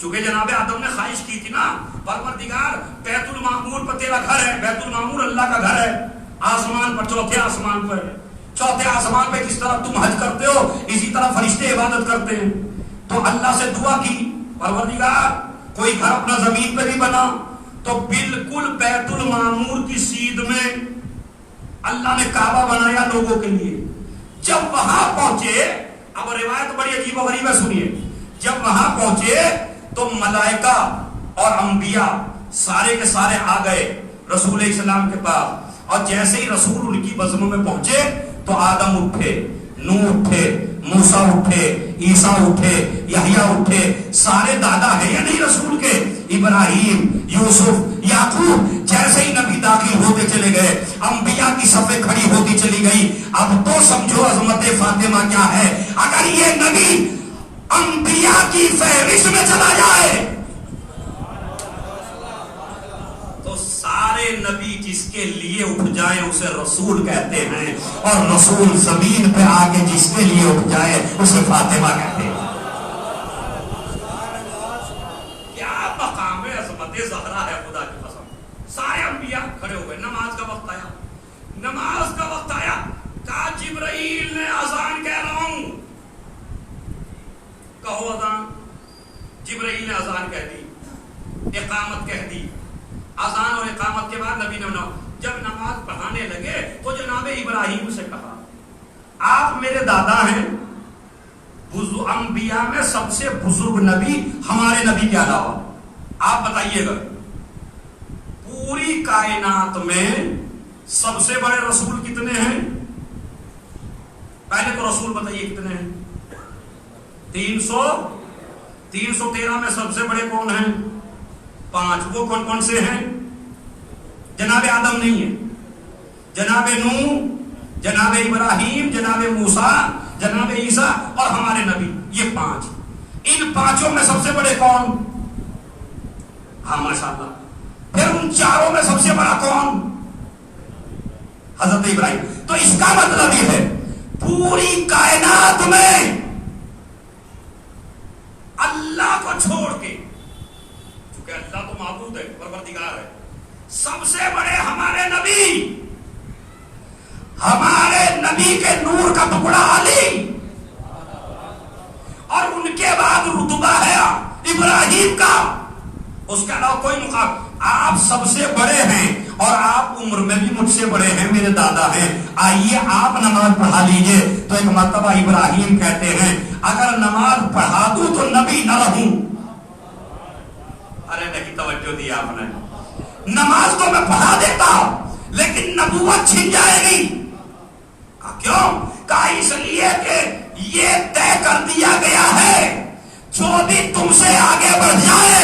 چونکہ جناب آدم نے خواہش کی تھی نا، پروردگار بیت المعمور پر تیرا گھر ہے، بیت المعمور اللہ کا گھر ہے، آسمان پر، چوتھے آسمان پر، چوتھے آسمان پہ جس طرح تم حج کرتے ہو اسی طرح فرشتے عبادت کرتے ہیں. تو اللہ سے دعا کی پروردگار کوئی گھر اپنا زمین پہ بھی بنا تو بالکل بیت المعمور کی سیدھ میں اللہ نے کعبہ بنایا لوگوں کے لیے. جب وہاں پہنچے، اب روایت بڑی عجیب و غریب ہے، سنیے. جب وہاں پہنچے تو ملائکہ اور انبیاء سارے کے سارے آ گئے رسول اسلام کے پاس، اور جیسے ہی رسول ان کی بزموں میں پہنچے تو آدم اٹھے، نوح اٹھے، موسیٰ اٹھے، عیسیٰ اٹھے، یحییٰ اٹھے. سارے دادا ہیں یا نہیں رسول کے؟ ابراہیم، یوسف، یعقوب. جیسے ہی نبی داخل ہوتے چلے گئے، انبیاء کی صفیں کھڑی ہوتی چلی گئی. اب تو سمجھو عظمت فاطمہ کیا ہے. اگر یہ نبی انبیاء کی فہرست میں چلا جائے تو سارے نبی جس کے لیے اٹھ جائیں اسے رسول کہتے ہیں، اور رسول زمین پہ آ کے جس کے لیے اٹھ جائے اسے فاطمہ کہتے ہیں. کیا مقام عظمت زہرا ہے خدا کی قسم. سارے انبیاء کھڑے ہو گئے. نماز کا وقت آیا، نماز کا وقت آیا. کہا جبرائیل نے اذان کہہ رہا ہوں، کہو اذان. جبرائیل نے اذان کہہ دی، اقامت کہہ دی. اذان اور اقامت کے بعد نبی نے جب نماز پڑھانے لگے تو جناب ابراہیم سے کہا آپ میرے دادا ہیں، انبیاء میں سب سے بزرگ نبی ہمارے نبی کے علاوہ، آپ بتائیے گا پوری کائنات میں سب سے بڑے رسول کتنے ہیں؟ پہلے تو رسول بتائیے کتنے ہیں؟ 313 میں سب سے بڑے کون ہیں؟ 5. وہ کون کون سے ہیں؟ جناب آدم نہیں ہے، جناب نوح، جناب ابراہیم، جناب موسیٰ، جناب عیسیٰ اور ہمارے نبی. یہ 5. ان 5 میں سب سے بڑے کون؟ ہاں ماشاءاللہ. پھر ان 4 میں سب سے بڑا کون؟ حضرت ابراہیم. تو اس کا مطلب یہ ہے پوری کائنات میں اللہ کو چھوڑ کے، چونکہ اللہ تو معبود ہے، پروردگار ہے، سب سے بڑے ہمارے نبی، ہمارے نبی کے نور کا ٹکڑا علی، اور ان کے بعد رتبہ ہے ابراہیم کا. اس کے علاوہ کوئی مقام. آپ سب سے بڑے ہیں اور آپ عمر میں بھی مجھ سے بڑے ہیں، میرے دادا ہیں. آئیے آپ نماز پڑھا لیجئے. تو ایک مرتبہ ابراہیم کہتے ہیں اگر نماز پڑھا دوں تو نبی نہ رہوں. ارے نہیں توجہ دی آپ نے. نماز تو میں پڑھا دیتا لیکن نبوت چھن جائے گی. کیوں؟ کہا اس لیے کہ یہ طے کر دیا گیا ہے جو بھی تم سے آگے بڑھ جائے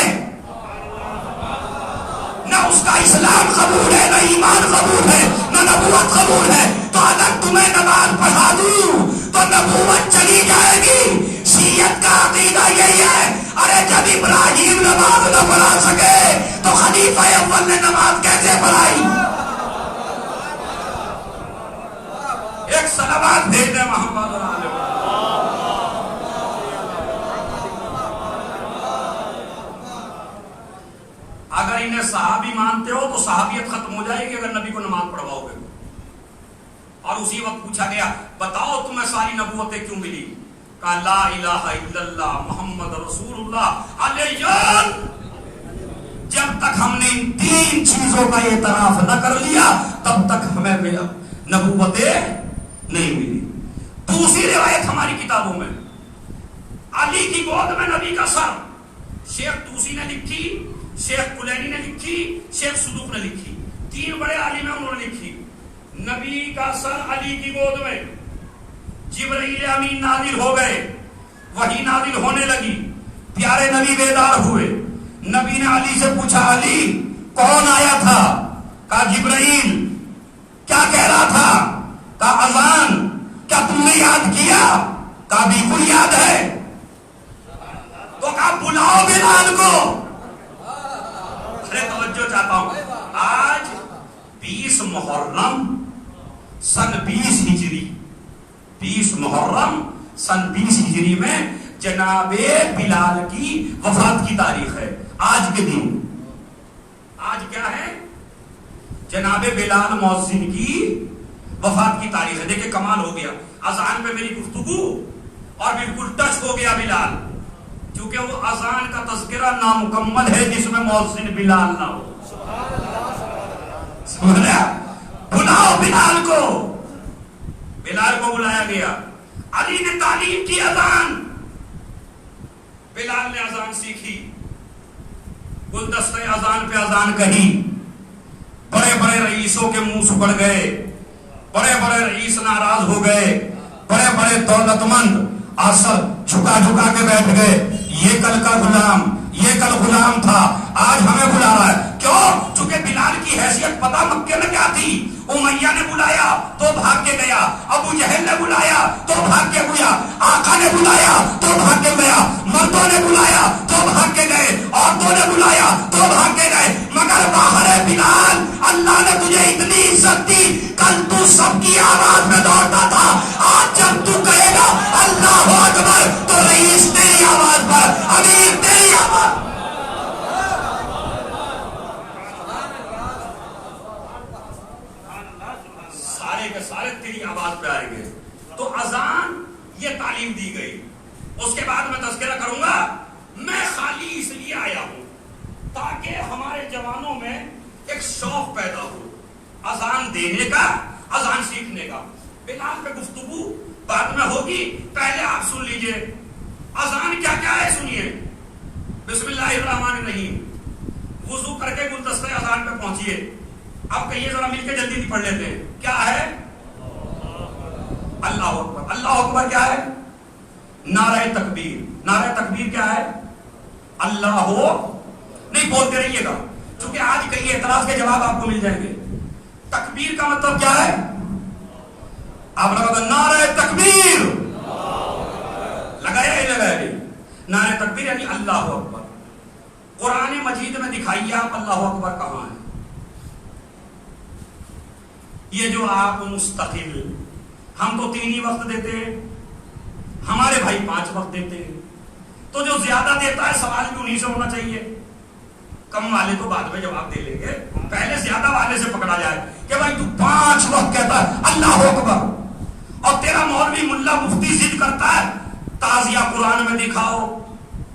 نہ اس کا اسلام قبول ہے، نہ ایمان قبول ہے، نہ نبوت قبول ہے. تو اگر تمہیں نماز پڑھا دوں تو نبوت چلی جائے گی. شیعت کا عقیدہ یہی ہے. ارے جب ابراہیم نماز نہ پڑھا سکے تو خلیفہ اول نے نماز کیسے پڑھائی؟ ایک صلوات بھیج دیں محمد علیہ. اگر انہیں صحابی مانتے ہو تو صحابیت ختم ہو جائے گی اگر نبی کو نماز پڑھواؤ گے. اور اسی وقت پوچھا گیا بتاؤ تمہیں ساری نبوتیں کیوں ملی؟ کہا لا الہ الا اللہ محمد رسول اللہ علیہ. جب تک ہم نے ان 3 چیزوں کا اعتراف نہ کر لیا تب تک ہمیں نبوتیں نہیں ملی. دوسری روایت ہماری کتابوں میں علی کی گود میں نبی کا سر، شیخ توسی نے لکھی، شیخ کلینی نے لکھی، شیخ صدوق نے لکھی. 3 بڑے عالم انہوں نے لکھی. نبی کا سر علی کی گود میں. جبرائیل امین نازل ہو گئے، وحی نازل ہونے لگی، پیارے نبی بیدار ہوئے. نبی نے علی سے پوچھا علی کون آیا تھا؟ کہا جبرائیل. کیا کہہ رہا تھا؟ کہا اذان. کیا تم نے یاد کیا؟ کہا بالکل یاد ہے. تو کہا بلاؤ بلال کو. ارے توجہ چاہتا ہوں. آج 20 محرم سن 20 ہجری، 20 محرم سن 20 ہجری میں جناب بلال کی وفات کی تاریخ ہے آج کے دن. آج کیا ہے؟ جناب بلال مؤذن کی وفات کی تاریخ ہے. دیکھیں کمال ہو گیا, اذان پہ میری گفتگو اور بالکل ٹچ ہو گیا بلال, کیونکہ وہ اذان کا تذکرہ نامکمل ہے جس میں مؤذن بلال نہ ہو. سمجھا؟ بلاؤ بلال کو. بلال کو بلایا گیا. علی نے تعلیم کی اذان, بلال نے اذان سیکھی, گلدستہ اذان پہ اذان کہی. بڑے بڑے رئیسوں کے منہ سکڑ گئے, بڑے بڑے رئیس ناراض ہو گئے, بڑے بڑے دولت مند آسر جھکا جھکا کے بیٹھ گئے. یہ کل کا غلام, یہ کل غلام تھا, آج ہمیں بلا رہا ہے. کیوں؟ چونکہ بلال کی حیثیت پتہ مکے میں کیا تھی. امیہ نے بلایا تو بھاگ کے گیا, ابو جہل نے بلایا تو بھاگ کے گیا, آقا نے بلایا تو بھاگ کے گیا, مردوں نے بلایا تو بھاگ کے گئے, عورتوں نے بلایا تو بھاگ کے گئے, مگر باہر ہے بلال. اللہ نے تجھے اتنی عزت دی, کل تو سب کی آواز میں دوڑتا تھا, آج جب تو کہے گا اللہ اکبر تو رئیس تیری آواز پر, امیر تیری آواز. سارے کے سارے تیری آواز پہ آئیں گے. تو اذان یہ تعلیم دی گئی. اس کے بعد میں تذکرہ کروں گا. میں خالی اس لیے آیا ہوں تاکہ ہمارے جوانوں میں ایک شوق پیدا ہو اذان دینے کا, اذان سیکھنے کا. بلال پہ گفتگو بعد میں ہوگی, پہلے آپ سن لیجئے اذان کیا کیا ہے. سنیے, بسم اللہ الرحمن الرحیم. وضو کر کے گلدستہ اذان پہ پہنچیے. اب کہیے ذرا مل کے جلدی پڑھ لیتے ہیں. کیا ہے؟ اللہ اکبر. اللہ اکبر کیا ہے؟ نعرہ تکبیر. نعرہ تکبیر کیا ہے؟ اللہ ہو نہیں بولتے رہیے گا, چونکہ آج کئی اعتراض کے جواب آپ کو مل جائیں گے. تکبیر کا مطلب کیا ہے؟ آپ لگا نعرہ تکبیر, لگایا ہی لگایا نہیں. نعرہ تکبیر یعنی اللہ اکبر. قرآن مجید میں دکھائیے آپ اللہ اکبر کہاں ہے. یہ جو آپ مستقل, ہم تو 3 ہی وقت دیتے ہیں, ہمارے بھائی 5 وقت دیتے ہیں, تو جو زیادہ دیتا ہے سوال بھی انہی سے ہونا چاہیے. کم والے تو بعد میں جواب دے لیں گے, پہلے زیادہ والے سے پکڑا جائے کہ بھائی تو 5 وقت کہتا ہے اللہ اکبر, اور تیرا مولوی ملا مفتی ضد کرتا ہے تعزیہ قرآن میں دکھاؤ,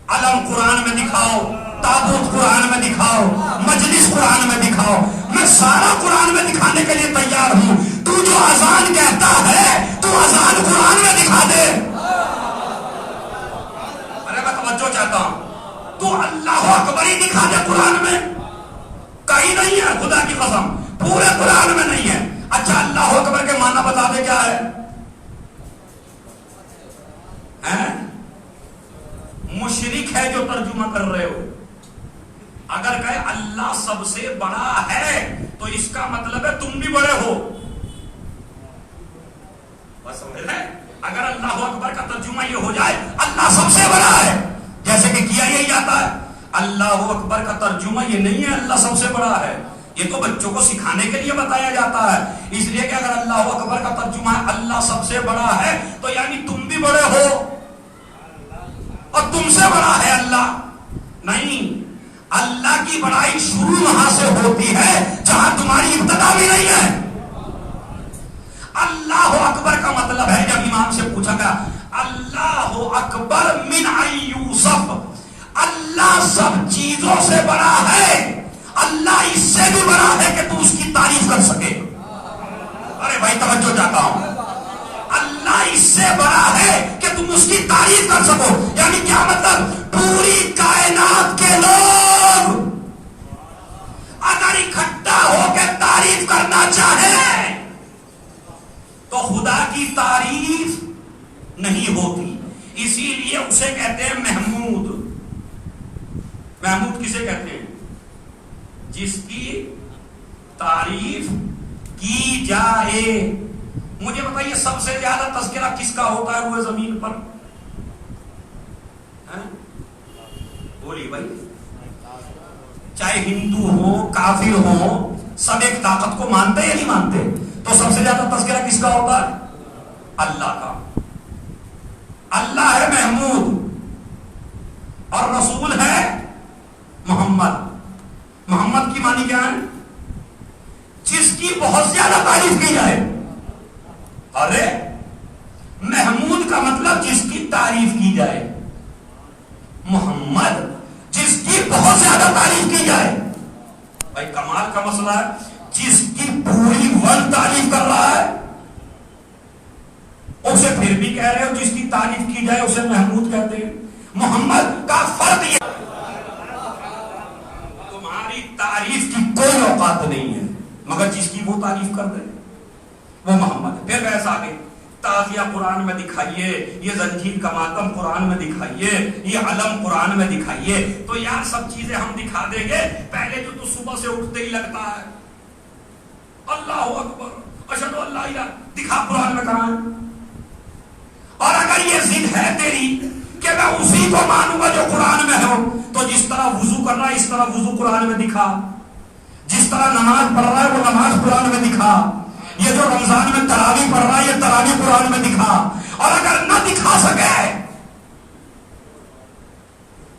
علم قرآن میں دکھاؤ, تابوت قرآن میں دکھاؤ, مجلس قرآن میں دکھاؤ. میں سارا قرآن میں دکھانے کے لیے تیار ہوں. تو جو اذان کہتا ہے تو اذان قرآن میں دکھا دے. ارے میں توجہ چاہتا ہوں, تو اللہ اکبر ہی دکھا دے قرآن میں. کہیں نہیں ہے, خدا کی قسم پورے قرآن میں نہیں ہے. اچھا اللہ اکبر کے معنی بتا دے کیا ہے. مشرک ہے جو ترجمہ کر رہے ہو. اگر کہے اللہ سب سے بڑا ہے تو اس کا مطلب ہے تم بھی بڑے ہو. بس سمجھ رہے, اگر اللہ اکبر کا ترجمہ یہ ہو جائے اللہ سب سے بڑا ہے, جیسے کہ کیا یہی آتا ہے. اللہ اکبر کا ترجمہ یہ نہیں ہے اللہ سب سے بڑا ہے, یہ تو بچوں کو سکھانے کے لیے بتایا جاتا ہے. اس لیے کہ اگر اللہ اکبر کا ترجمہ ہے اللہ سب سے بڑا ہے تو یعنی تم بھی بڑے ہو اور تم سے بڑا ہے اللہ. نہیں, اللہ کی بڑائی شروع وہاں سے ہوتی ہے جہاں تمہاری ابتدا بھی نہیں ہے. اللہ اکبر کا مطلب ہے, جب امام سے پوچھا گیا اللہ اکبر من یوسف, اللہ سب چیزوں سے بڑا ہے, اللہ اس سے بھی بڑا ہے کہ تم اس کی تعریف کر سکے. ارے بھائی توجہ چاہتا ہوں, اللہ اس سے بڑا ہے کہ تم اس کی تعریف کر سکو. یعنی کیا مطلب, پوری کائنات کے لوگ اگر اکٹھا ہو کے تعریف کرنا چاہیں تو خدا کی تعریف نہیں ہوتی. اسی لیے اسے کہتے ہیں محمود. محمود کسے کہتے ہیں؟ جس کی تعریف کی جائے. مجھے بتائیے سب سے زیادہ تذکرہ کس کا ہوتا ہے روئے زمین پر؟ بولی بھائی, چاہے ہندو ہو کافر ہو, سب ایک طاقت کو مانتے یا نہیں مانتے, تو سب سے زیادہ تذکرہ کس کا ہوتا ہے؟ اللہ کا. اللہ ہے محمود. اور رسول ہے محمد. محمد کی معنی کیا ہے؟ جس کی بہت زیادہ تعریف کی جائے. ارے محمود کا مطلب جس کی تعریف کی جائے. محمد جس کی بہت زیادہ تعریف کی جائے. بھائی کمال کا مسئلہ ہے. جس کی پوری ورلڈ تعریف کر رہا ہے اسے پھر بھی کہہ رہے ہو جس کی تعریف کی جائے اسے محمود کہتے ہیں. محمد کا فرق یہ تمہاری تعریف کی کوئی اوقات نہیں ہے مگر جس کی وہ تعریف کر دے وہ محمد. پھر ویسا آگے تازیہ قرآن میں دکھائیے, یہ زنجیر کا ماتم قرآن میں دکھائیے, یہ علم قرآن میں دکھائیے. تو یار سب چیزیں ہم دکھا دیں گے. پہلے تو صبح سے اٹھتے ہی لگتا ہے اللہ اکبر اشہد ان لا الہ, دکھا قرآن میں کہاں ہے. اور اگر یہ ضد ہے تیری کہ میں اسی کو مانوں گا جو قرآن میں ہو, تو جس طرح وضو کر رہا ہے اس طرح وضو قرآن میں دکھا, جس طرح نماز پڑھ رہا ہے وہ نماز قرآن میں دکھا, یہ جو رمضان میں تراویح پڑھ رہا ہے یہ تراویح قرآن میں دکھا. اور اگر نہ دکھا سکے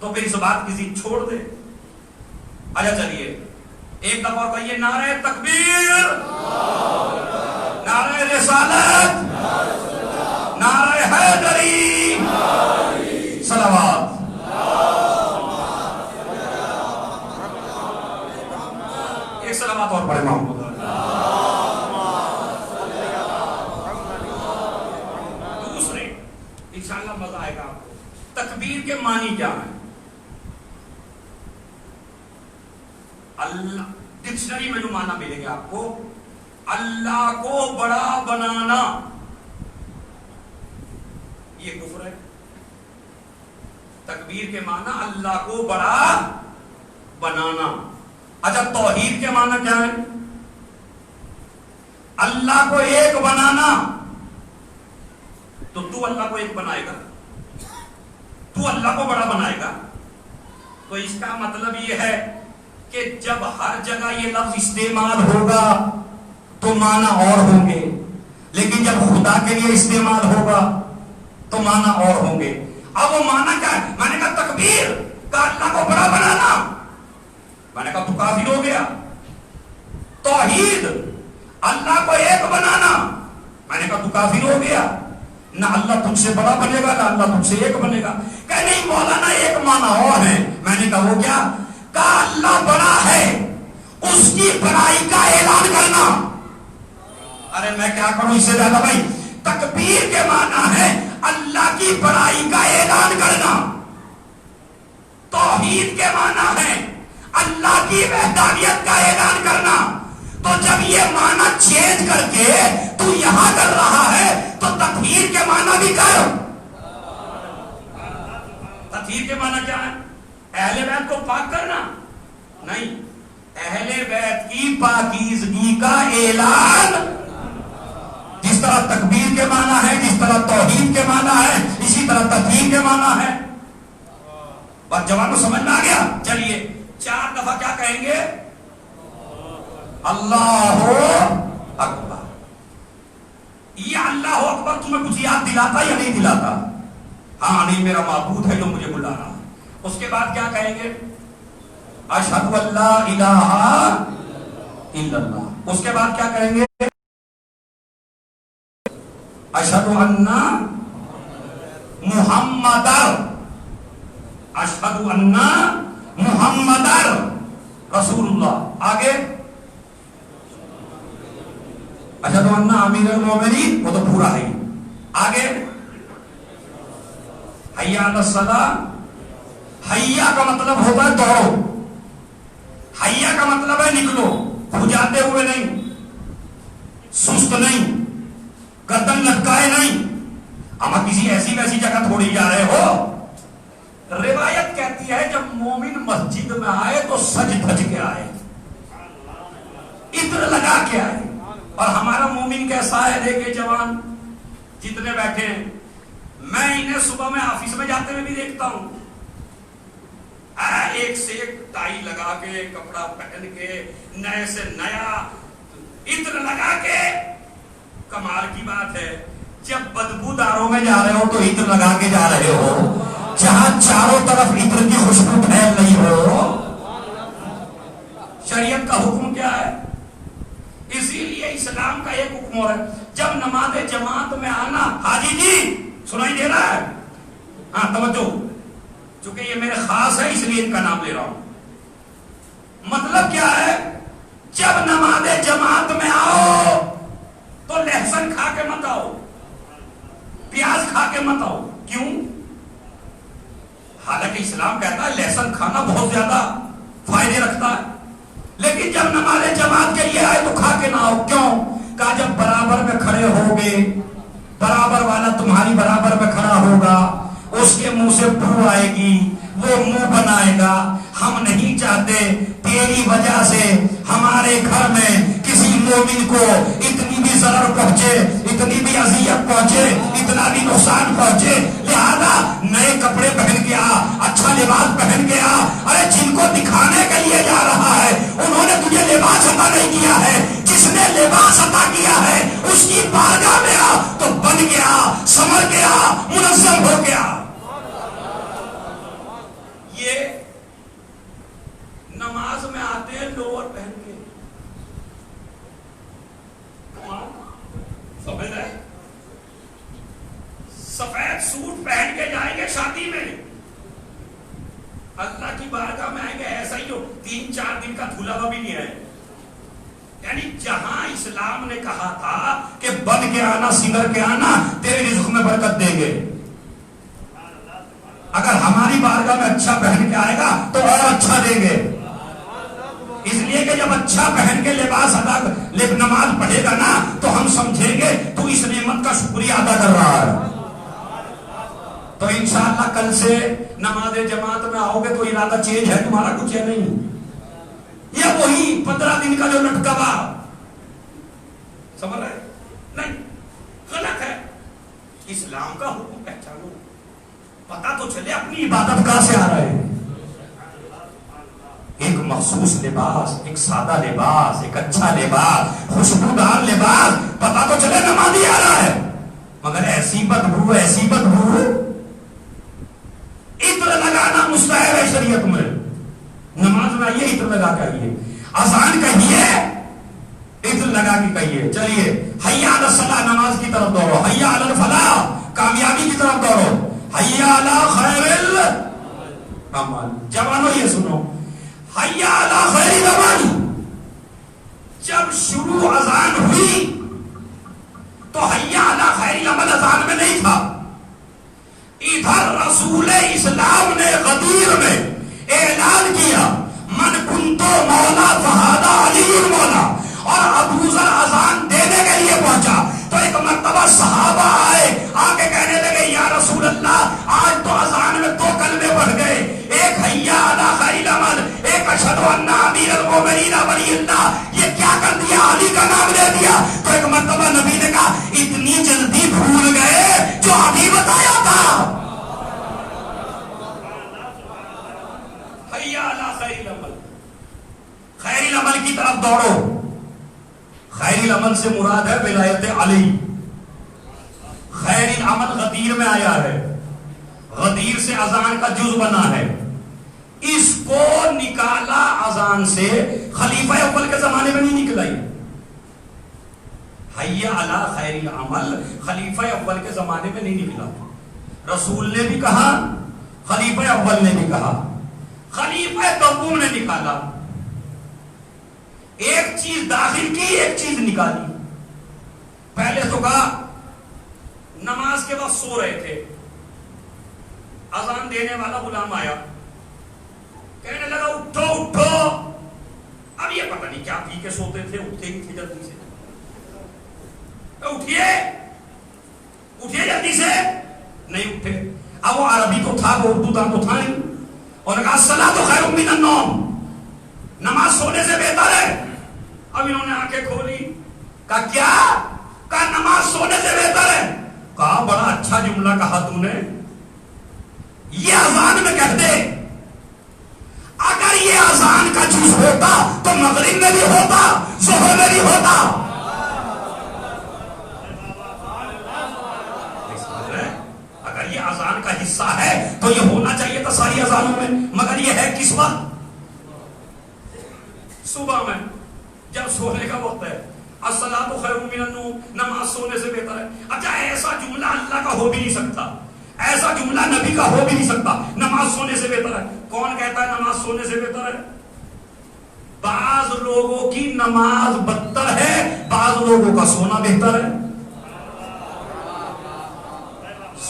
تو پھر اس بات کی ضد چھوڑ دے. اچھا چلیے ایک دفعہ اور کہیے نعرہ تکبیر, نعرہ رسالت, نعرہ حیدری, صلوات. ایک صلوات اور پڑھے محمد. دوسرے انشاءاللہ مزہ آئے گا آپ کو. تکبیر کے معنی کیا ہے؟ اللہ ڈکشنری میں جو معنی ملیں گے آپ کو, اللہ کو بڑا بنانا یہ کفر ہے. تکبیر کے معنی اللہ کو بڑا بنانا. اچھا توحید کے معنی کیا ہے؟ اللہ کو ایک بنانا. تو اللہ کو ایک بنائے گا, تو اللہ کو بڑا بنائے گا. تو اس کا مطلب یہ ہے کہ جب ہر جگہ یہ لفظ استعمال ہوگا تو معنی اور ہوں گے, لیکن جب خدا کے لیے استعمال ہوگا تو معنی اور ہوں گے. اب وہ معنی کیا ہے؟ میں نے کہا تکبیر کا اللہ کو بڑا بنانا, میں نے کہا تو کافر ہو گیا. توحید اللہ کو ایک بنانا, میں نے کہا تو کافر ہو گیا. نہ اللہ تجھ سے بڑا بنے گا نہ اللہ تجھ سے ایک بنے گا. کہ نہیں مولانا ایک معنی اور ہے. میں نے کہا وہ کیا؟ کہ اللہ بڑا ہے اس کی بڑائی کا اعلان کرنا. ارے میں کیا کروں اس سے زیادہ بھائی. تکبیر کے معنی ہے اللہ کی بڑائی کا اعلان کرنا. توحید کے معنی ہے اللہ کی وحدانیت کا اعلان کرنا. تو جب یہ معنی چینج کر کے تو یہاں کر رہا ہے تو تطہیر کے معنی بھی کر. تطہیر کے معنی کیا ہے؟ اہل بیت کو پاک کرنا نہیں, اہل بیت کی پاکیزگی کا اعلان. جس طرح تکبیر کے معنی ہے, جس طرح توحید کے معنی ہے, اسی طرح تطہیر کے معنی ہے. بات جوان کو سمجھ میں آ گیا؟ چلیے 4 دفعہ کیا کہیں گے؟ اللہ اکبر. یہ اللہ اکبر تمہیں کچھ یاد دلاتا یا نہیں دلاتا؟ ہاں نہیں, میرا معبود ہے جو مجھے بلا رہا. اس کے بعد کیا کہیں گے؟ اشہد ان لا الہ الا اللہ. اس کے بعد کیا کہیں گے؟ اشہد ان محمد, اشہد ان محمد رسول اللہ. آگے اشہد ان امیر المومنین, وہ تو پورا ہے. آگے حی علی الصلاۃ. حیا کا مطلب ہوتا ہے دوڑو, حیا کا مطلب ہے نکلو, کھجاتے ہوئے نہیں, سست نہیں, گردن لٹکائے نہیں. اما کسی ایسی ویسی جگہ تھوڑی جا رہے ہو. روایت کہتی ہے جب مومن مسجد میں آئے تو سج دھج کے آئے, عطر لگا کے آئے. اور ہمارا مومن کیسا ہے دیکھے جوان جتنے بیٹھے ہیں, میں انہیں صبح میں آفس میں جاتے ہوئے بھی دیکھتا ہوں, ایک سے ایک ٹائی لگا کے, کپڑا پہن کے, نئے سے نیا عطر لگا کے. کمال کی بات ہے جب بدبو داروں میں جا رہے ہو تو عطر لگا کے جا رہے ہو, جہاں چاروں طرف عطر کی خوشبو پھیل رہی ہو. شریعت کا حکم کیا ہے؟ اسی لیے اسلام کا ایک حکم اور ہے، جب نماز جماعت میں آنا. حاجی جی سنائی دے رہا ہے؟ ہاں توجہ، چونکہ یہ میرے خاص ہے اس لیے ان کا نام لے رہا ہوں. مطلب کیا ہے؟ جب نماز جماعت میں آؤ تو لہسن کھا کے مت آؤ، پیاز کھا کے مت آؤ. کیوں؟ حالانکہ اسلام کہتا ہے لہسن کھانا بہت زیادہ فائدے رکھتا ہے، لیکن جب نماز جماعت کے لیے آئے تو کھا کے نہ آؤ. کیوں؟ کہا جب برابر میں کھڑے ہوگے، برابر والا تمہاری برابر میں کھڑا ہوگا، اس کے منہ سے بو آئے گی، وہ منہ بنائے گا. ہم نہیں چاہتے تیری وجہ سے ہمارے گھر میں کسی مومن کو اتنی بھی ضرر پہنچے، اتنی بھی اذیت پہنچے، اتنا بھی نقصان پہنچے. لہذا نئے کپڑے پہن کے آ، اچھا لباس پہن کے آ. ارے جن کو دکھانے کے لیے جا رہا ہے انہوں نے تجھے لباس عطا نہیں کیا ہے. جس نے لباس عطا کیا ہے اس کی بارگاہ میں آ تو بن گیا، سمر گیا، منظم ہو گیا. یہ نماز میں آتے ہیں لوور پہن کے، سمجھ رہے؟ سفید سوٹ پہن کے جائیں گے شادی میں، اللہ کی بارگاہ میں آئیں گے ایسا ہی ہو، 3-4 دن کا دھلا ہوا بھی نہیں ہے. یعنی جہاں اسلام نے کہا تھا کہ بن کے آنا، سنگر کے آنا، تیرے رزق میں برکت دیں گے، اگر ہماری بارگاہ میں اچھا پہن کے آئے گا تو اور اچھا دیں گے. اس لیے کہ جب اچھا پہن کے لباس ادا نماز پڑھے گا نا تو ہم سمجھیں گے تو اس نعمت کا شکریہ ادا کر رہا ہے. تو انشاءاللہ کل سے نماز جماعت میں آؤ گے تو ارادہ چینج ہے تمہارا، کچھ ہے نہیں، یہ وہی 15 دن کا جو لٹکا ہوا، سمجھ رہے؟ نہیں، غلط ہے. اسلام کا حکم پہچانو، پتا تو چلے اپنی عبادت کہاں سے آ رہے ہیں. ایک مخصوص لباس، ایک سادہ لباس، ایک اچھا لباس، خوشبودار لباس، پتا تو چلے نمازی آ رہا ہے. مگر ایسی بدبو، ایسی بدبو، عطر لگانا مستحب ہے شریعت میں. نماز میں آئیے عطر لگا کے آئیے، اذان کہیے عطر لگا کے کہیے. چلیے حیا علی الصلاۃ، نماز کی طرف دوڑو. حیا علی الفلاح، کامیابی کی طرف دوڑو. حیا علی خیر العمل. جوانو یہ سنو، حیا علی خیر العمل جب شروع اذان ہوئی تو حیا علی خیر العمل اذان میں نہیں تھا. ادھر رسول اسلام نے غدیر میں اعلان کیا من کنتو مولا فہذا علی المولا، اور ابو ذر اذان دینے کے لیے پہنچا تو ایک مرتبہ صحابہ آئے، آگے کہنے لگے یا رسول اللہ آج تو اذان میں 2 کلمے بڑھ گئے، ایک حیا علی خیر العمل، ایک اشہد ان امیر المومنین ولی اللہ. یہ کیا کر دیا؟ علی کا نام لے دیا. تو ایک مرتبہ نبی نے کہا اتنی جلدی بھول گئے جو ابھی بتایا تھا. حیا علی خیر العمل، خیر العمل کی طرف دوڑو. خیر العمل سے مراد ہے ولایت علی. خیر العمل غدیر میں آیا ہے، غدیر سے اذان کا جز بنا ہے. اس کو نکالا اذان سے خلیفہ اول کے زمانے میں نہیں نکلا. حیا علی خیر العمل خلیفہ اول کے زمانے میں نہیں نکلا. رسول نے بھی کہا، خلیفہ اول نے بھی کہا، خلیفہ دوم نے نکالا. ایک چیز داخل کی، ایک چیز نکالی. پہلے تو کہا نماز کے وقت سو رہے تھے، اذان دینے والا غلام آیا، کہنے لگا اٹھو اٹھو. اب یہ پتہ نہیں کیا پی کے سوتے تھے، اٹھتے ہی تھے جلدی سے. اٹھیے اٹھیے جلدی سے، نہیں اٹھے. اب وہ عربی تو تھا، وہ اردو دان تو تھا نہیں. اور کہا الصلاۃ خیر من النوم، نماز سونے سے بہتر ہے. اب انہوں نے آنکھیں کھولی، کہا کیا؟ کہا نماز سونے سے بہتر ہے. کہا بڑا اچھا جملہ کہا تو نے، یہ اذان میں کہہ دے. اگر یہ اذان کا چیز ہوتا تو مغرب میں بھی ہوتا، ظہر میں بھی ہوتا. اگر یہ اذان کا حصہ ہے تو یہ ہونا چاہیے تھا ساری اذانوں میں، مگر یہ ہے کس وقت؟ صبح میں، جب سونے کا وقت ہے. الصلاۃ خیر من النوم، نماز سونے سے بہتر ہے. اچھا ایسا جملہ اللہ کا ہو بھی نہیں سکتا، ایسا جملہ نبی کا ہو بھی نہیں سکتا نماز سونے سے بہتر ہے. کون کہتا ہے نماز سونے سے بہتر ہے؟ بعض لوگوں کی نماز بدتر ہے، بعض لوگوں کا سونا بہتر ہے.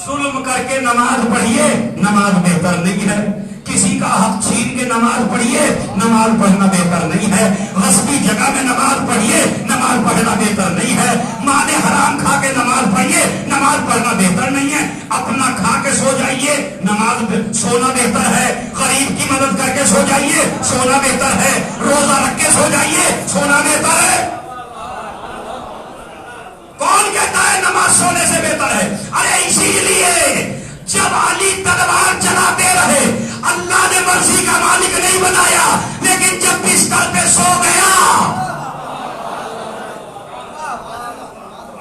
ظلم کر کے نماز پڑھیے نماز بہتر نہیں ہے، کسی کا حق چھین کے نماز پڑھیے نماز پڑھنا بہتر نہیں ہے، غصبی جگہ میں نماز پڑھیے نماز پڑھنا بہتر نہیں ہے، مال حرام کھا کے نماز پڑھیے نماز پڑھنا بہتر نہیں ہے. اپنا کھا کے سو جائیے نماز سونا بہتر ہے، غریب کی مدد کر کے سو جائیے سونا بہتر ہے، روزہ رکھ کے سو جائیے سونا بہتر ہے. کون کہتا ہے نماز سونے سے بہتر ہے؟ ارے اسی لیے جب علی تلوار چلاتے رہے اللہ نے مرضی کا مالک نہیں بنایا، لیکن جب بستر پہ سو گیا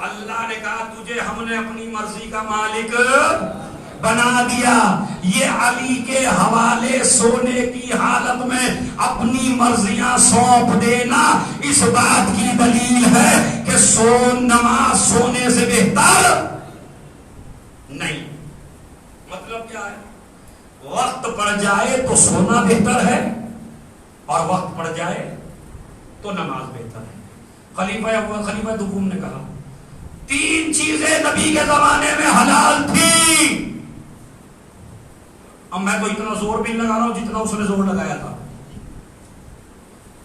اللہ نے کہا تجھے ہم نے اپنی مرضی کا مالک بنا دیا. یہ علی کے حوالے سونے کی حالت میں اپنی مرضیاں سونپ دینا اس بات کی دلیل ہے کہ نماز سونے سے بہتر نہیں. مطلب کیا ہے؟ وقت پڑ جائے تو سونا بہتر ہے اور وقت پڑ جائے تو نماز بہتر ہے. خلیفہ دوم نے کہا 3 چیزیں نبی کے زمانے میں حلال تھی. اب میں تو اتنا زور بھی لگا رہا ہوں جتنا اس نے زور لگایا تھا.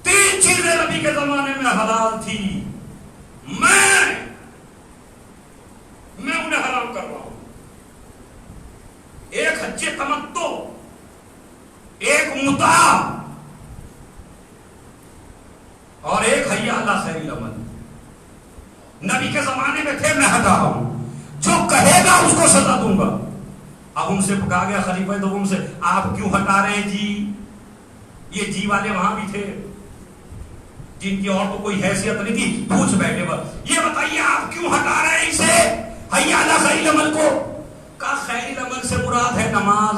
3 چیزیں نبی کے زمانے میں حلال تھی، میں انہیں حرام کر رہا ہوں. ایک حج تمتع، ایک متع، اور ایک حی علی خیر العمل. نبی کے زمانے میں تھے، میں ہٹا رہا ہوں، جو کہے گا اس کو سزا دوں گا. اب ان سے کہا گیا خلیفہ دوم سے آپ کیوں ہٹا رہے ہیں جی؟ یہ جی والے وہاں بھی تھے جن کی اور تو کوئی حیثیت نہیں تھی، پوچھ بیٹھے بس یہ بتائیے آپ کیوں ہٹا رہے ہیں اسے حی علی خیر العمل کو؟ کا خیر العمل سے مراد ہے نماز.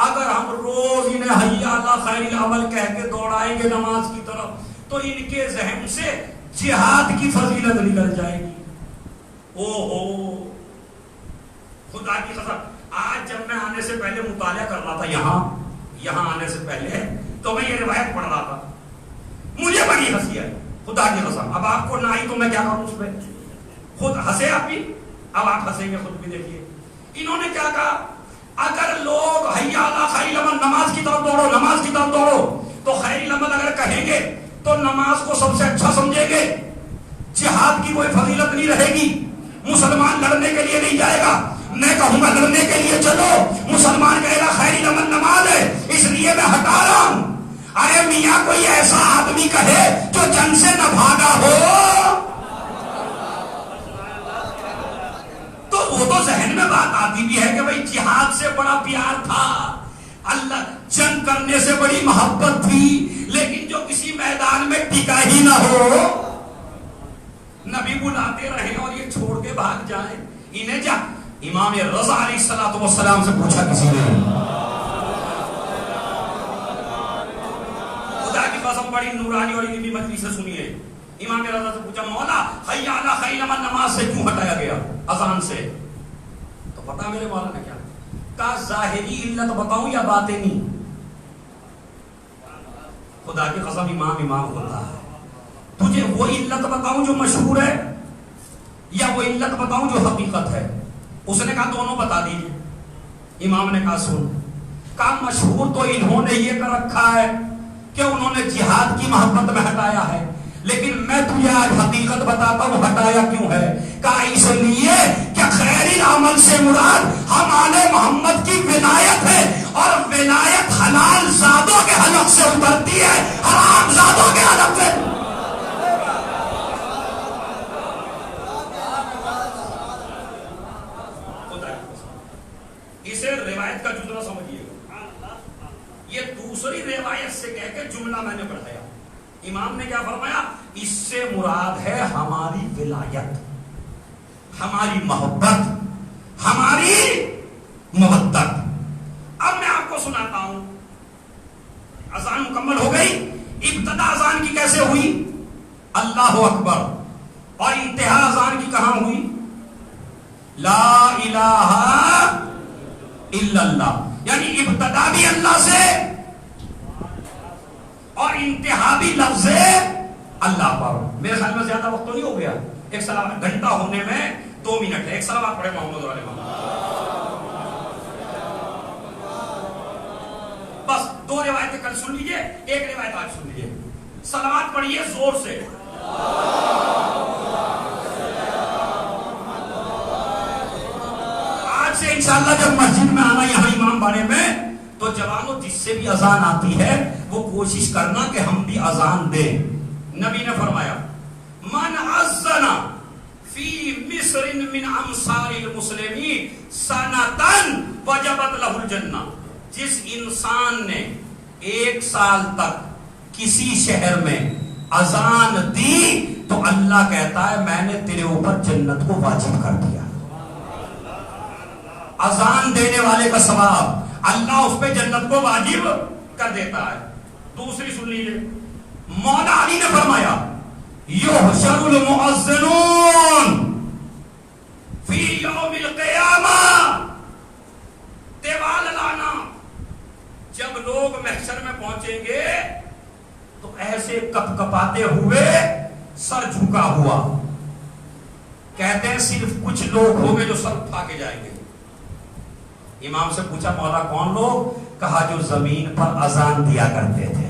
اگر ہم روز انہیں حی علی خیر العمل کہہ کے دوڑائیں گے نماز کی طرف تو ان کے ذہن سے جہاد کی فضیلت نکل جائے گی. او ہو خدا کی قسم، آج جب میں آنے سے پہلے مطالعہ کر رہا تھا یہاں آنے سے پہلے تو میں یہ روایت پڑھ رہا تھا، مجھے بڑی ہنسی ہے خدا کی قسم. اب آپ کو نہ آئی تو میں کیا کروں اس پہ؟ خود ہنسے آپ بھی، اب آپ ہنسیں گے خود بھی. دیکھیے انہوں نے کیا کہا، اگر لوگ حی علی خیر العمل نماز کی طرف دوڑو نماز کی طرف دوڑو تو خیر العمل اگر کہیں گے تو نماز کو سب سے اچھا سمجھیں گے، جہاد کی کوئی فضیلت نہیں رہے گی، مسلمان لڑنے کے لیے نہیں جائے گا. میں کہوں گا لڑنے کے لیے چلو، مسلمان کہے گا خیر العمل نماز ہے اس لیے میں ہٹا رہا ہوں. ارے میاں کوئی ایسا آدمی کہے جو جنگ سے نہ بھاگا ہو تو وہ تو ذہن میں بات آتی بھی ہے کہ بھائی جہاد سے بڑا پیار تھا، اللہ جنگ کرنے سے بڑی محبت تھی، لیکن جو کسی میدان میں ٹکا ہی نہ ہو نبی بلاتے رہے اور یہ چھوڑ کے بھاگ جائیں. انہیں جا امام رضا علیہ الصلوۃ والسلام سے پوچھا کسی نے، خدا کی قسم بڑی نورانی اور علمی مجلس سے سنیے. امام رضا سے پوچھا مولا حی علی خیر العمل نماز سے کیوں ہٹایا گیا اذان سے؟ تو پتا میرے مولا نے کیا کہا، ظاہری علت بتاؤں یا باطنی؟ خدا کی قسم امام ہوتا ہے. تجھے وہ علت بتاؤں جو مشہور ہے یا وہ علت بتاؤں جو حقیقت ہے؟ اس نے کہا دونوں بتا دیجیے. امام نے کہا سن، کہا مشہور تو انہوں نے یہ کر رکھا ہے کہ انہوں نے جہاد کی محبت میں ہٹایا ہے، لیکن میں تجھے آج حقیقت بتاتا ہوں ہٹایا کیوں ہے. کہا اس لیے کہ خیر العمل سے مراد ہم آل محمد کی ولایت ہے، اور ولایت حلال زادوں کے حلق سے اترتی ہے، حرام زادوں کے حلق سے. اسے روایت کا جزو سمجھیے گا. یہ دوسری روایت سے کہہ کے جملہ میں نے بڑھایا. امام نے کیا فرمایا، اس سے مراد ہے ہماری ولایت، ہماری محبت، ہماری لا الہ الا اللہ، یعنی ابتدا بھی اللہ سے اور انتہا بھی لفظ اللہ پر۔ میرے خیال میں زیادہ وقت تو نہیں ہو گیا، ایک سلام گھنٹہ ہونے میں 2 منٹ ہے، ایک سلام پڑھے محمد علیہ وسلم۔ بس 2 روایتیں کل سن لیجئے، ایک روایت آج سن لیجئے، صلوات پڑھیے زور سے۔ آج سے انشاءاللہ جب مسجد میں آنا یہاں امام باڑے میں، تو جوانوں جس سے بھی اذان آتی ہے وہ کوشش کرنا کہ ہم بھی اذان دیں۔ نبی نے فرمایا من اذن فی مصر من امصار المسلمین سنتن وجبت لہ الجنہ، جس انسان نے 1 سال تک کسی شہر میں اذان دی تو اللہ کہتا ہے میں نے تیرے اوپر جنت کو واجب کر دیا۔ اذان دینے والے کا ثواب اللہ اس پہ جنت کو واجب کر دیتا ہے۔ دوسری سن لیجیے، مولا علی نے فرمایا یحشر المؤذنون فی یوم القیامہ طوال العناق، جب لوگ محشر میں پہنچیں گے تو ایسے کپ کپاتے ہوئے سر جھکا ہوا، کہتے ہیں صرف کچھ لوگ ہوں گے جو سر اٹھا کے جائیں گے۔ امام سے پوچھا مولا کون لوگ؟ کہا جو زمین پر اذان دیا کرتے تھے۔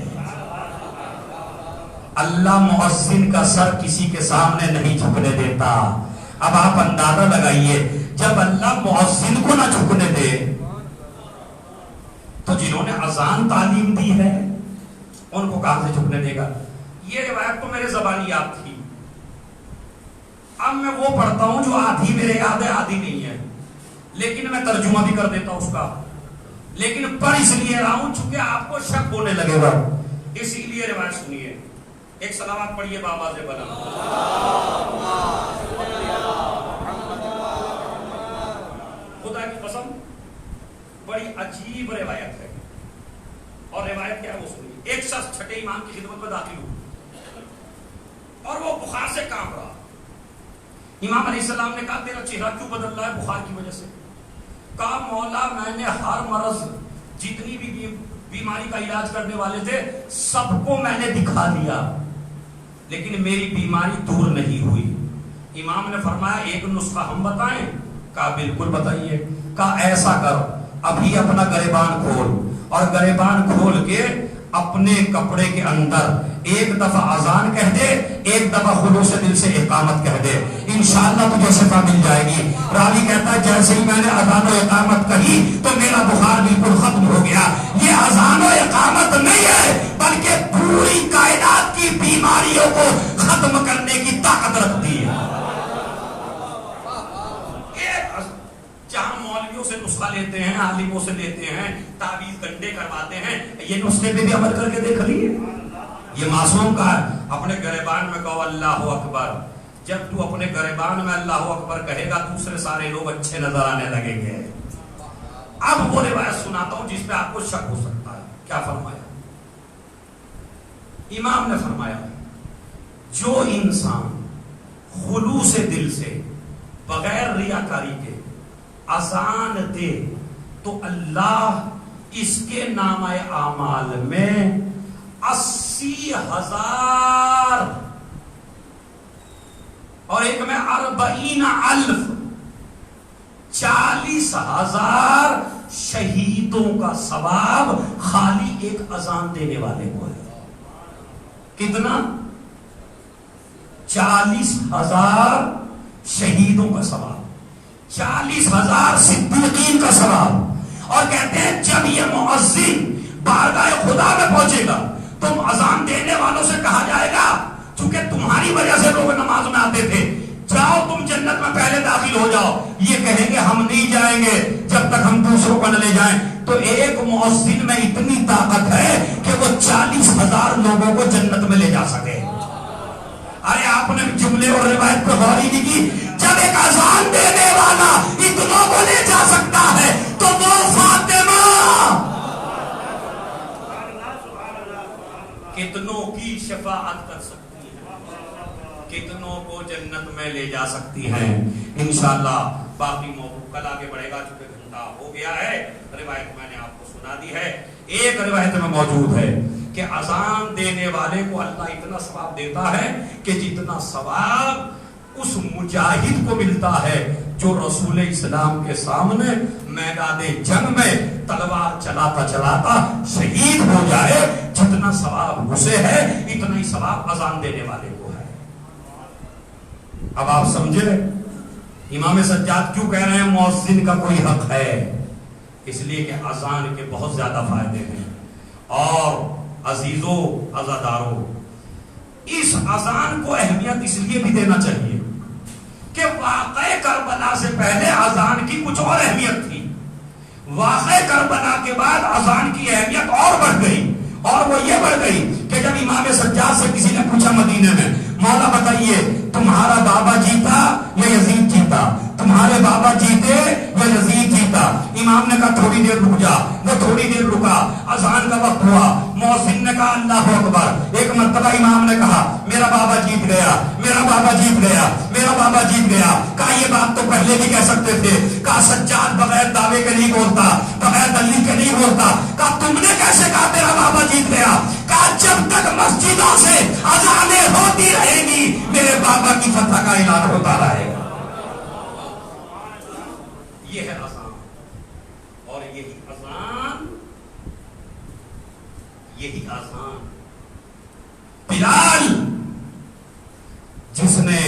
اللہ مؤذن کا سر کسی کے سامنے نہیں جھکنے دیتا۔ اب آپ اندازہ لگائیے جب اللہ مؤذن کو نہ جھکنے دے تو جنہوں نے اذان تعلیم دی ہے ان کو کہاں سے جھکنے دے گا؟ یہ روایت تو میرے زبانی یاد تھی، اب میں وہ پڑھتا ہوں جو آدھی میرے یاد ہے آدھی نہیں ہے، لیکن میں ترجمہ بھی کر دیتا ہوں اس کا، لیکن پڑھ اس لیے رہا ہوں چونکہ آپ کو شک ہونے لگے گا، اسی لیے روایت سنیے۔ ایک صلوات پڑھیے بابا سے بلند۔ خدا کی قسم بڑی عجیب روایت ہے، اور روایت کیا ہے وہ سنیے۔ ایک شخص چھٹے امام کی خدمت میں داخل ہوا اور وہ بخار سے کانپ رہا۔ امام علیہ السلام نے کہا تیرا چہرہ کیوں بدل رہا ہے بخار کی وجہ سے؟ کہا مولا میں نے ہر مرض جتنی بھی بیماری کا علاج کرنے والے تھے سب کو میں نے دکھا دیا لیکن میری بیماری دور نہیں ہوئی۔ امام نے فرمایا ایک نسخہ ہم بتائیں؟ کہا بالکل بتائیے۔ کہا ایسا کر ابھی اپنا گریبان کھول اور گریبان کھول کے اپنے کپڑے کے اندر ایک دفعہ اذان کہہ دے، ایک دفعہ خلوص دل سے اقامت کہہ دے، انشاءاللہ تجھے شفا مل جائے گی۔ راوی کہتا ہے جیسے ہی میں نے اذان و اقامت کہی تو میرا بخار بالکل ختم ہو گیا۔ یہ اذان و اقامت نہیں ہے بلکہ پوری کائنات کی بیماریوں کو ختم کرنے کی طاقت رکھتی ہے۔ جہاں مولویوں سے نسخہ لیتے ہیں، عالموں سے لیتے ہیں، تعویذ گنڈے کرواتے ہیں، یہ نسخے پہ بھی عمل کر کے دیکھ لیے۔ یہ معصوم کا ہے، اپنے گریبان میں کہو اللہ اکبر۔ جب تو اپنے گریبان میں اللہ اکبر کہے گا دوسرے سارے لوگ اچھے نظر آنے لگیں گے۔ اب وہ روایت سناتا ہوں جس پہ آپ کو شک ہو سکتا ہے۔ کیا فرمایا امام نے؟ فرمایا جو انسان خلوص دل سے بغیر ریاکاری کے اذان دے تو اللہ اس کے نامہ اعمال میں 80,000 اور ایک میں 40,000 40,000 شہیدوں کا ثواب خالی ایک اذان دینے والے کو ہے۔ کتنا؟ 40,000 شہیدوں کا ثواب، 40,000 صدیقین کا ثواب۔ اور کہتے ہیں جب یہ مؤذن بارگاہ خدا میں پہنچے گا تم اذان دینے والوں سے کہا جائے گا چونکہ تمہاری وجہ سے لوگ نماز میں آتے تھے، جاؤ تم جنت میں پہلے داخل ہو جاؤ۔ یہ کہیں گے ہم نہیں جائیں گے جب تک ہم دوسروں کو نہ لے جائیں۔ تو ایک مؤذن میں اتنی طاقت ہے کہ وہ 40,000 لوگوں کو جنت میں لے جا سکے۔ ارے آپ نے جملے اور روایت پر غور ہی نہیں کی۔ جب ایک اذان دینے والا اتنوں کو لے جا سکتا ہے تو وہ فاطمہ کتنوں کی شفاعت کر سکتی ہے، کتنوں کو جنت میں لے جا سکتی ہیں۔ انشاءاللہ باقی موضوع کل آگے بڑھے گا چونکہ گھنٹہ ہو گیا ہے. روایت میں نے آپ کو سنا دی ہے. ایک روایت میں موجود ہے کہ اذان دینے والے کو اللہ اتنا ثواب دیتا ہے کہ جتنا ثواب اس مجاہد کو ملتا ہے جو رسول اسلام کے سامنے میدان جنگ میں تلوار چلاتا چلاتا شہید ہو جائے. جتنا ثواب اسے ہے اتنا ہی ثواب اذان دینے والے کو ہے. اب آپ سمجھے امام سجاد کیوں کہہ رہے ہیں مؤذن کا کوئی حق ہے؟ اس لیے کہ اذان کے بہت زیادہ فائدے ہیں. اور عزیزو عزادارو اس اذان کو اہمیت اس لیے بھی دینا چاہیے کہ واقع کربلا سے پہلے اذان کی کچھ اور اہمیت تھی. واقع کربلا کے بعد اذان کی اہمیت اور بڑھ گئی. اور وہ یہ بڑھ گئی کہ جب امام سجاد سے کسی نے پوچھا مدینے میں مولا بتائیے تمہارا بابا جیتا یا یزید جیتا؟ تمہارے بابا جیتے یا یزید جیتا؟ امام نے کہا تھوڑی دیر رک جا. وہ تھوڑی دیر رکا. اذان کا وقت ہوا. مؤذن نے کہا اللہ اکبر. ایک مرتبہ امام نے کہا میرا بابا جیت گیا, میرا بابا جیت گیا, میرا بابا جیت گیا. کہا یہ بات تو پہلے بھی کہہ سکتے تھے. کہا سجاد بغیر دعوے کے نہیں بولتا, بغیر دلیل کے نہیں بولتا. کہا تم نے کیسے کہا تیرا بابا جیت گیا؟ کہا جب تک مسجدوں سے اذانیں ہوتی رہے گی میرے بابا کی فتح کا اعلان ہوتا رہے گا. یہ ہے اذان. اور یہی اذان بلال جس نے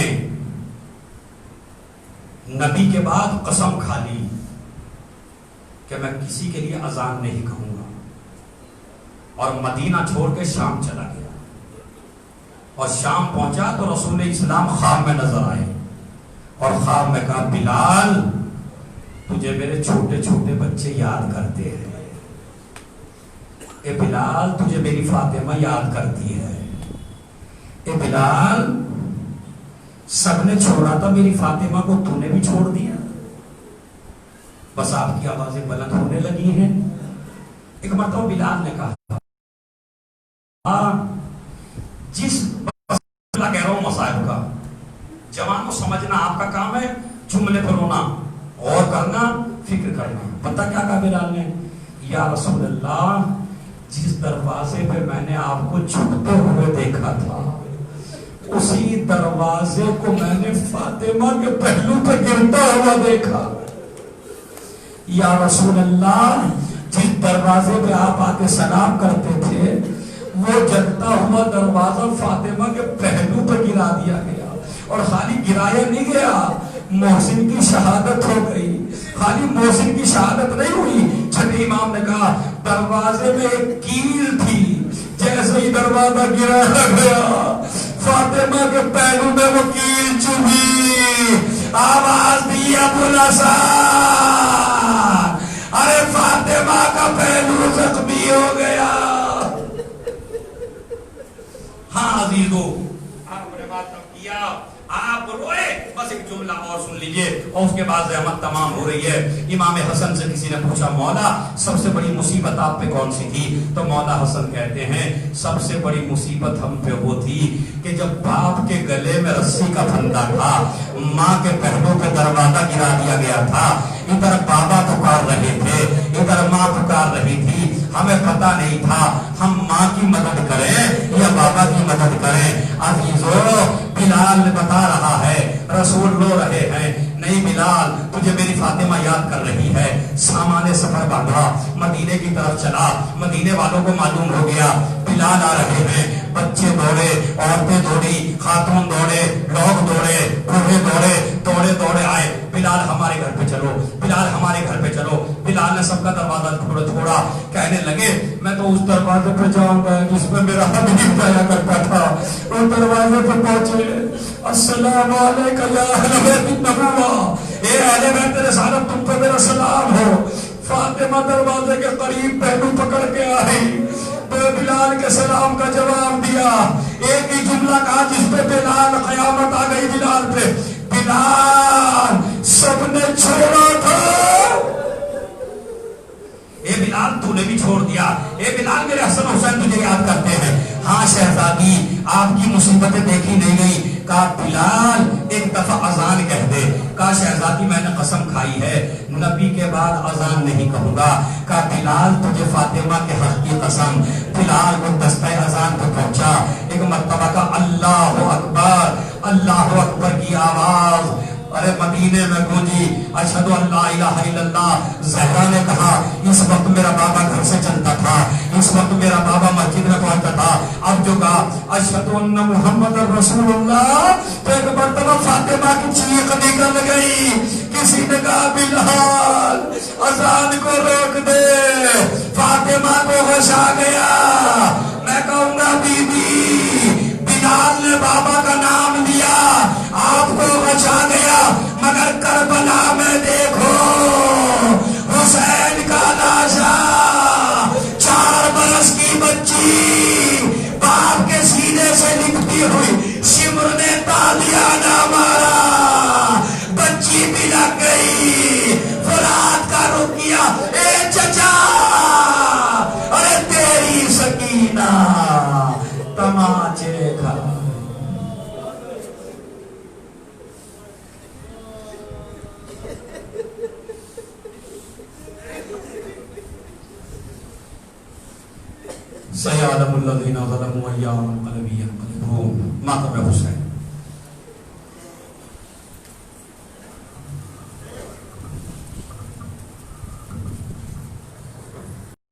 نبی کے بعد قسم کھا لی کہ میں کسی کے لیے اذان نہیں کہوں گا, اور مدینہ چھوڑ کے شام چلا گیا. اور شام پہنچا تو رسول اسلام خواب میں نظر آئے اور خواب میں کہا بلال تجھے میرے چھوٹے چھوٹے بچے یاد کرتے ہیں. اے بلال تجھے میری فاطمہ یاد کرتی ہے. اے بلال سب نے چھوڑا تھا میری فاطمہ کو, تو نے بھی چھوڑ دیا. بس آپ کی آوازیں بلند ہونے لگی ہیں. ایک مرتبہ بلال نے کہا جس کہہ رہا ہوں مصائب کا جوانوں سمجھنا آپ کا کام ہے, جملے پر رونا, غور کرنا, فکر کرنا. پتہ کیا کہا بلال نے؟ یا رسول اللہ جس دروازے پہ میں نے آپ کو جھکتے ہوئے دیکھا تھا اسی دروازے کو میں نے فاطمہ کے پہلو پہ گرتا ہوا دیکھا. یا رسول اللہ جس دروازے پہ آپ آ کے سلام کرتے تھے وہ جلتا ہوا دروازہ فاطمہ کے پہلو پہ گرا دیا گیا. اور خالی گرایا نہیں گیا, محسن کی شہادت ہو گئی. خالی محسن کی شہادت نہیں ہوئی. چھٹے امام نے کہا دروازے میں ایک کیل تھی, جیسے ہی دروازہ گرایا گیا فاطمہ کے پہلو میں وہ کیل چبھی. آواز دی ابو الحسن, ارے فاطمہ کا پہلو زخمی ہو گیا. ہاں عزیزو آپ نے بات کیا, آپ روئے. بس ایک جملہ اور سن لیجئے اور اس کے بعد زحمت تمام ہو رہی ہے. امام حسن سے کسی نے پوچھا مولا سب سے بڑی مصیبت آپ پہ کون سی تھی؟ تو مولا حسن کہتے ہیں سب سے بڑی مصیبت ہم پہ وہ تھی کہ جب باپ کے گلے میں رسی کا پھندا تھا, ماں کے پہلو پہ دروازہ گرا دیا گیا تھا. ادھر بابا پکار رہے تھے, ادھر ماں پکار رہی تھی. ہمیں پتا نہیں تھا ہم ماں کی مدد کریں یا بابا کی مدد کریں. عزیزو بلال نے بتا رہا ہے, رسول رو رہے ہیں, نہیں بلال تجھے میری فاطمہ یاد کر رہی ہے. سامان سفر باندھا, مدینے کی طرف چلا. مدینے والوں کو معلوم ہو گیا بلال آ رہے ہیں. بچے دوڑے, عورتیں دوڑی, خاتون دوڑے, لوگ دوڑے, بوڑھے دوڑے, دوڑے دوڑے آئے. بلال ہمارے گھر پہ چلو, بلال ہمارے گھر پہ چلو. بلال نے سب کا دروازہ چھوڑا, کہنے لگے میں تو اس دروازے پہ جاؤں گا جس پہ میرا حبیب جایا کرتا تھا. وہ دروازے پہ پہنچے, السلام علیکم یا اہل بیت النبوہ, اے اہل بیت رسالت تم پہ میرا سلام ہو. فاطمہ دروازے کے قریب پہلو پکڑ کے آئی, بلال کے سلام کا جواب دیا. ایک ہی جملہ کہا جس پہ بلال قیامت آ گئی بلال پہ. بلال سب نے چھوڑا تھا, اے بلال تو نے بھی چھوڑ دیا. اے بلال میرے حسن حسین تجھے یاد کرتے ہیں. ہاں شہزادی آپ کی مصیبتیں دیکھی نہیں گئی. کہا بلال ایک دفعہ اذان کہہ دے. کہا شہزادی میں نے قسم کھائی ہے نبی کے بعد اذان نہیں کہوں گا. کہا بلال تجھے فاطمہ کے حق کی قسم. بلال کو دستہ اذان کو پہنچا. ایک مرتبہ کا اللہ اکبر کی آواز ارے مدینے میں گونجی. اشہدو ان لا الہ الا اللہ. زہرا نے کہا اس وقت میرا بابا گھر سے چلتا تھا, اس وقت میرا بابا مسجد میں پہنچتا تھا. اب جو کہا اشہدو ان محمد رسول اللہ تو ایک مرتبہ فاطمہ کی چیخ نکل گئی. کسی نے کہا بلال اذان کو روک دے. فاطمہ کو ہوش آ گیا. میں کہوں گا بی بی بلال نے بابا کا نام لیا آپ کو بچا گیا, مگر کربلا میں دیکھو حسین کا لاشا 4 برس کی بچی باپ کے سینے سے لکھتی ہوئی سمر نے تالیانہ مارا. بچی بھی لگ گئی. فرات کا رک کیا اے چچا ارے تیری سکینہ تماچے کھا. سيعلم الذين ظلموا أيام القلب ينقلبون. ماتم حسین.